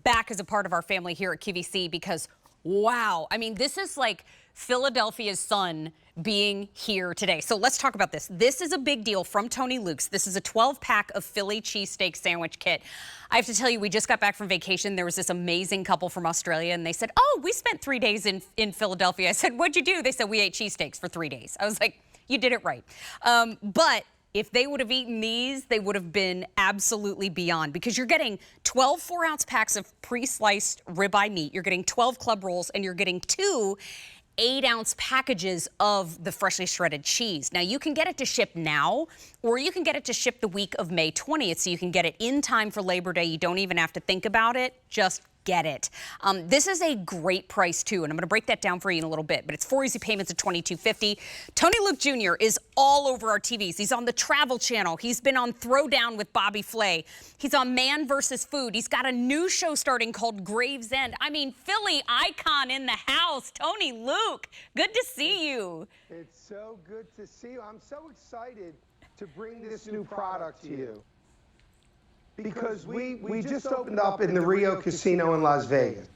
back as a part of our family here at QVC because, wow, I mean, this is like Philadelphia's sun being here today. So let's talk about this. This is a big deal from Tony Luke's. This is a 12-pack of Philly cheesesteak sandwich kit. I have to tell you, we just got back from vacation. There was this amazing couple from Australia, and they said, oh, we spent 3 days in Philadelphia. I said, what'd you do? They said, we ate cheesesteaks for 3 days. I was like, you did it right. But if they would have eaten these, they would have been absolutely beyond, because you're getting 12 4-ounce packs of pre-sliced ribeye meat. You're getting 12 club rolls, and you're getting 2 8-ounce packages of the freshly shredded cheese. Now, you can get it to ship now, or you can get it to ship the week of May 20th, so you can get it in time for Labor Day. You don't even have to think about it. Just get it. This is a great price, too, and I'm going to break that down for you in a little bit, but it's 4 easy payments of $22.50. Tony Luke Jr. is all over our TVs. He's on the Travel Channel. He's been on Throwdown with Bobby Flay. He's on Man vs. Food. He's got a new show starting called Gravesend. I mean, Philly icon in the house. Tony Luke, good to see you. It's so good to see you. I'm so excited to bring this new product to you, because we just opened up in the Rio Casino in Las Vegas.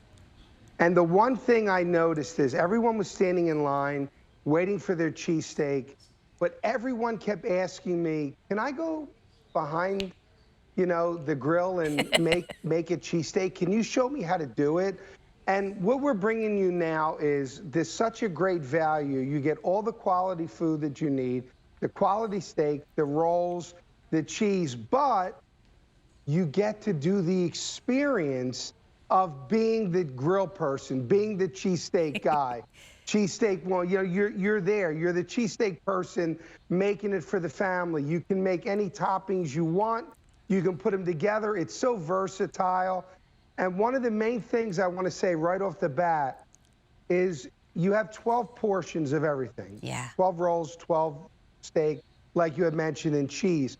And the one thing I noticed is everyone was standing in line waiting for their cheesesteak, but everyone kept asking me, can I go behind, you know, the grill and make a cheesesteak? Can you show me how to do it? And what we're bringing you now is there's such a great value. You get all the quality food that you need, the quality steak, the rolls, the cheese, but you get to do the experience of being the grill person, being the cheesesteak guy. Cheesesteak, well, you know, you're there. You're the cheesesteak person making it for the family. You can make any toppings you want. You can put them together. It's so versatile. And one of the main things I want to say right off the bat is you have 12 portions of everything. Yeah. 12 rolls, 12 steak, like you had mentioned, and cheese.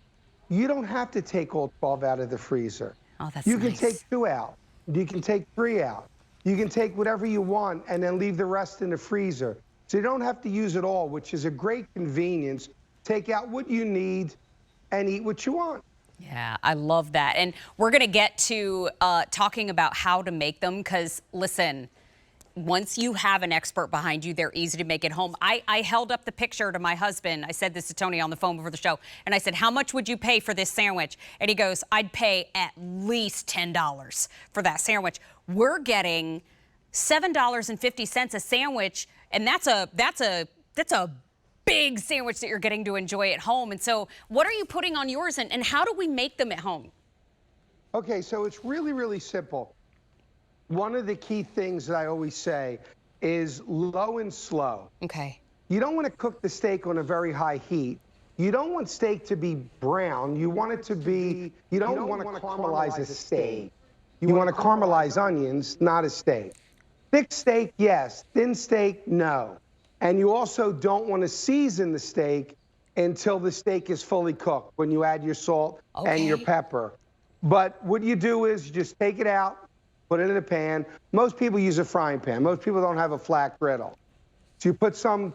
You don't have to take all 12 out of the freezer. Oh, that's You nice. can take 2 out. You can take 3 out. You can take whatever you want and then leave the rest in the freezer. So you don't have to use it all, which is a great convenience. Take out what you need and eat what you want. Yeah, I love that. And we're going to get to talking about how to make them, because, listen, once you have an expert behind you, they're easy to make at home. I held up the picture to my husband. I said this to Tony on the phone before the show, and I said, how much would you pay for this sandwich? And he goes, I'd pay at least $10 for that sandwich. We're getting $7.50 a sandwich, and that's a big sandwich that you're getting to enjoy at home. And so what are you putting on yours, and how do we make them at home? Okay, so it's really, really simple. One of the key things that I always say is low and slow. Okay. You don't want to cook the steak on a very high heat. You don't want steak to be brown. You want it to be, you don't want to caramelize a steak. You want to caramelize onions, not a steak. Thick steak, yes. Thin steak, no. And you also don't want to season the steak until the steak is fully cooked, when you add your salt and your pepper. But what you do is you just take it out, put it in a pan. Most people use a frying pan. Most people don't have a flat griddle. So you put some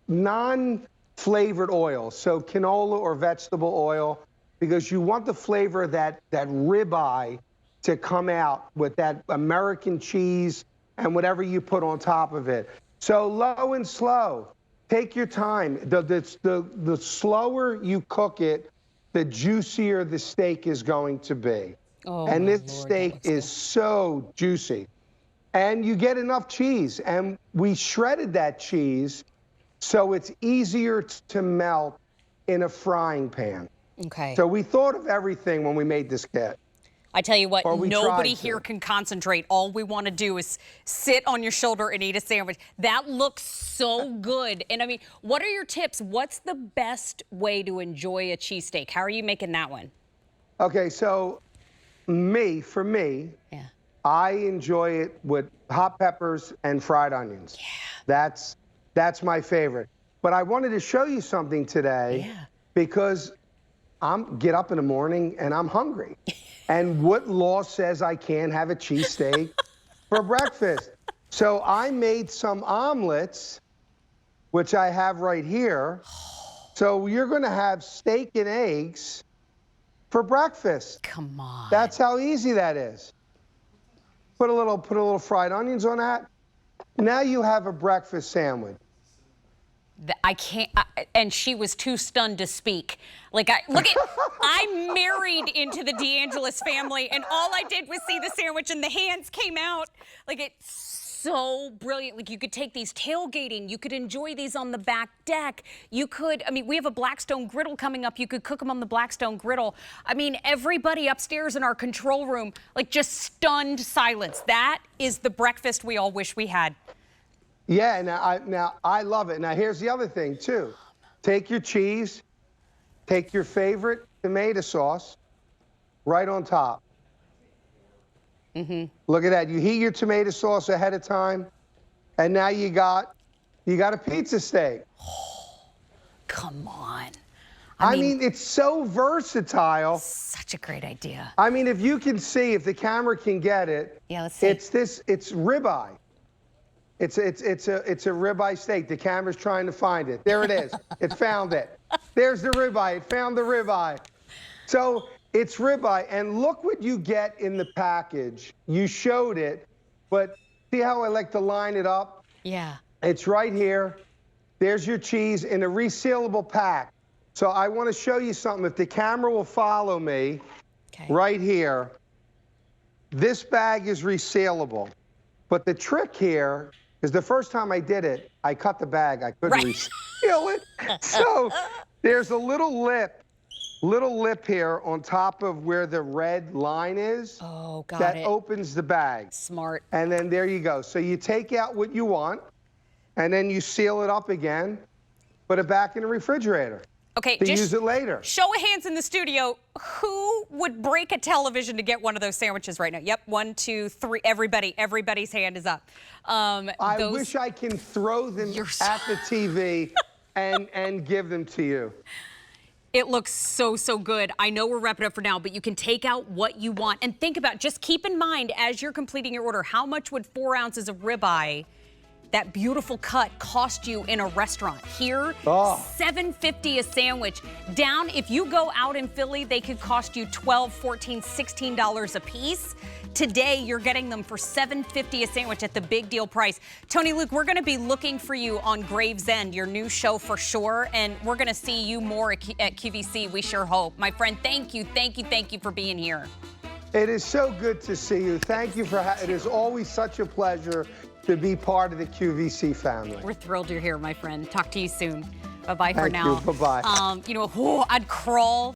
non-flavored oil, so canola or vegetable oil, because you want the flavor of that ribeye to come out with that American cheese and whatever you put on top of it. So low and slow. Take your time. The slower you cook it, the juicier the steak is going to be. Oh, and this steak is so juicy. And you get enough cheese. And we shredded that cheese so it's easier to melt in a frying pan. Okay. So we thought of everything when we made this kit. I tell you what, nobody here to. can concentrate. All we want to do is sit on your shoulder and eat a sandwich. That looks so good. And I mean, what are your tips? What's the best way to enjoy a cheesesteak? How are you making that one? Okay, so for me, I enjoy it with hot peppers and fried onions. Yeah. That's my favorite. But I wanted to show you something today because get up in the morning and I'm hungry. And what law says I can't have a cheesesteak for breakfast? So I made some omelets, which I have right here. So you're going to have steak and eggs for breakfast. Come on. That's how easy that is. Put a little fried onions on that. Now you have a breakfast sandwich. I can't, and she was too stunned to speak. Like, I'm married into the DeAngelis family, and all I did was see the sandwich, and the hands came out. Like, it's so brilliant. Like, you could take these tailgating. You could enjoy these on the back deck. You could, I mean, we have a Blackstone griddle coming up. You could cook them on the Blackstone griddle. I mean, everybody upstairs in our control room, like, just stunned silence. That is the breakfast we all wish we had. Yeah, now I love it. Now here's the other thing too. Take your cheese, take your favorite tomato sauce, right on top. Look at that. You heat your tomato sauce ahead of time, and now you got a pizza steak. Oh, come on. I mean, it's so versatile. Such a great idea. I mean, if you can see, if the camera can get it, Yeah, let's see. It's ribeye. It's a ribeye steak. The camera's trying to find it. There it is. It found it. There's the ribeye. It found the ribeye. So it's ribeye, and look what you get in the package. You showed it, but see how I like to line it up? Yeah. It's right here. There's your cheese in a resealable pack. So I want to show you something. If the camera will follow me, right here, this bag is resealable. But the trick here is the first time I did it, I cut the bag. I couldn't reseal it. So there's a little lip here on top of where the red line is. Oh, got that it. opens the bag. Smart. And then there you go. So you take out what you want, and then you seal it up again, put it back in the refrigerator. Okay, to just use it later. Show of hands in the studio. Who would break a television to get one of those sandwiches right now? Yep, 1, 2, 3. Everybody's hand is up. I wish I can throw them at the TV and give them to you. It looks so, so good. I know we're wrapping up for now, but you can take out what you want. And think about, just keep in mind as you're completing your order, how much would 4 ounces of ribeye, that beautiful cut, cost you in a restaurant? Here, $7.50 a sandwich. Down, if you go out in Philly, they could cost you $12, $14, $16 a piece. Today, you're getting them for $7.50 a sandwich at the big deal price. Tony Luke, we're going to be looking for you on Gravesend, your new show for sure, and we're going to see you more at QVC. We sure hope. My friend, thank you for being here. It is so good to see you. Thank you for it is always such a pleasure to be part of the QVC family. We're thrilled you're here, my friend. Talk to you soon. Bye-bye for now. Thank you. Bye-bye. You know, I'd crawl